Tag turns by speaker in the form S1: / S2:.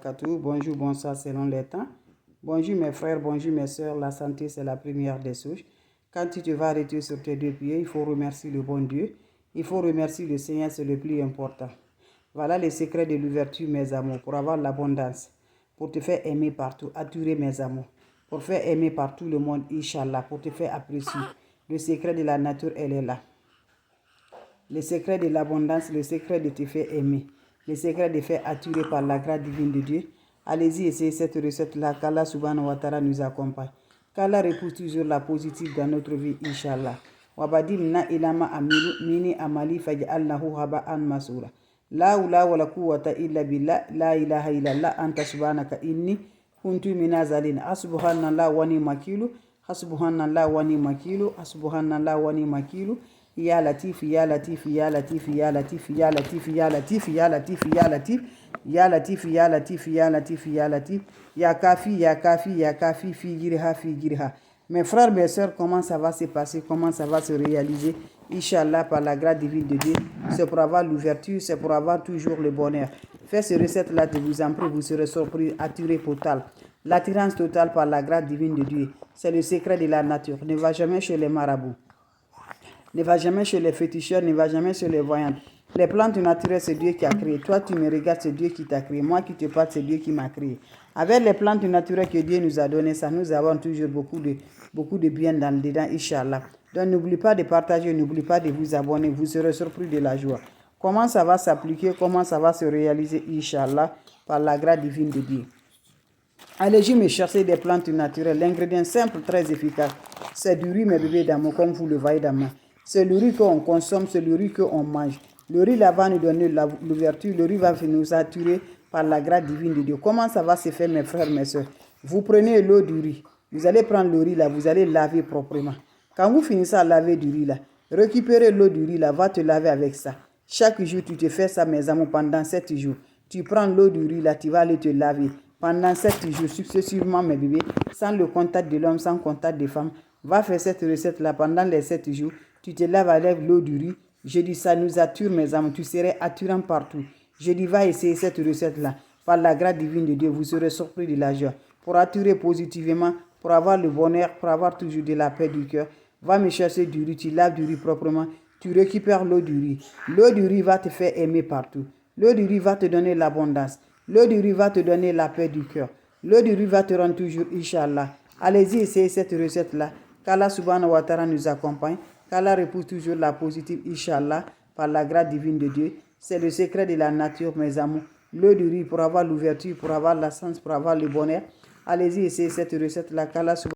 S1: barakatuh. Bonjour, bonsoir selon les temps. Bonjour mes frères, bonjour mes soeurs. La santé, c'est la première des choses. Quand tu te vas arrêter sur tes deux pieds, il faut remercier le bon Dieu. Il faut remercier le Seigneur, c'est le plus important. Voilà les secrets de l'ouverture, mes amours, pour avoir l'abondance, pour te faire aimer partout, attirer mes amours, pour faire aimer par tout le monde, Inch'Allah, pour te faire apprécier. Le secret de la nature, elle est là. Le secret de l'abondance, le secret de te faire aimer, le secret de faire attirer par la grâce divine de Dieu. Allez-y, essayez cette recette-là, qu'Allah subhanahu wa ta'ala nous accompagne. Qu'Allah repousse toujours la positive dans notre vie, Inch'Allah. Wabadilna ilama amilu mini amali faj'alnahu haba'an masura. La hawla wala quwwata illa billah, la ilaha illallah, anta subhanaka inni kuntu minazalin. Hasbuhanallah wa ni'mal wakil, hasbuhanallah wa ni'mal wakil, hasbuhanallah wa ni'mal wakil. Ya Latif, Ya Latif, Ya Latif, Ya Latif, Ya Latif, Ya Latif, Ya Latif, Ya Latif, Ya Latif, Ya Latif, Ya Latif, Ya Latif, Ya Kafi, Ya Kafi, Ya Kafi, Figirha, Figirha. Mes frères, mes soeurs, comment ça va se passer, comment ça va se réaliser, Inch'Allah, par la grâce divine de Dieu. C'est pour avoir l'ouverture, c'est pour avoir toujours le bonheur. Faites ces recettes-là, je vous en prie, vous serez surpris, attiré total. L'attirance totale par la grâce divine de Dieu, c'est le secret de la nature. Ne va jamais chez les marabouts. Ne va jamais chez les féticheurs, ne va jamais chez les voyantes. Les plantes naturelles, c'est Dieu qui a créé. Toi, tu me regardes, c'est Dieu qui t'a créé. Moi qui te parle, c'est Dieu qui m'a créé. Avec les plantes naturelles que Dieu nous a données, ça nous avons toujours beaucoup de bien dans le dedans, Inch'Allah. Donc, n'oublie pas de partager, n'oublie pas de vous abonner. Vous serez surpris de la joie. Comment ça va s'appliquer, comment ça va se réaliser, Inch'Allah, par la grâce divine de Dieu. Allez-y me chercher des plantes naturelles. L'ingrédient simple, très efficace, c'est du riz, mes bébés d'amour, comme vous le voyez dans ma main. C'est le riz qu'on consomme, c'est le riz qu'on mange. Le riz là va nous donner l'ouverture, le riz va nous attirer par la grâce divine de Dieu. Comment ça va se faire, mes frères, mes soeurs? Vous prenez l'eau du riz, vous allez prendre le riz là, vous allez laver proprement. Quand vous finissez à laver du riz là, récupérez l'eau du riz là, va te laver avec ça. Chaque jour, tu te fais ça, mes amours, pendant 7 jours. Tu prends l'eau du riz là, tu vas aller te laver. Pendant 7 jours, successivement, mes bébés, sans le contact de l'homme, sans contact des femmes, va faire cette recette-là pendant les 7 jours. Tu te laves avec l'eau du riz. Je dis, ça nous attire, mes amis. Tu serais attirant partout. Je dis, va essayer cette recette-là. Par la grâce divine de Dieu, vous serez surpris de la joie. Pour attirer positivement, pour avoir le bonheur, pour avoir toujours de la paix du cœur, va me chercher du riz. Tu laves du riz proprement. Tu récupères l'eau du riz. L'eau du riz va te faire aimer partout. L'eau du riz va te donner l'abondance. L'eau du riz va te donner la paix du cœur. L'eau du riz va te rendre toujours, Inch'Allah. Allez-y, essayez cette recette-là. Qu'Allah subhanahu wa ta'ala nous accompagne. Qu'Allah repousse toujours la positive, Inch'Allah, par la grâce divine de Dieu. C'est le secret de la nature, mes amours. L'eau du riz pour avoir l'ouverture, pour avoir la sens, pour avoir le bonheur. Allez-y, essayez cette recette-là. Qu'Allah subhanahu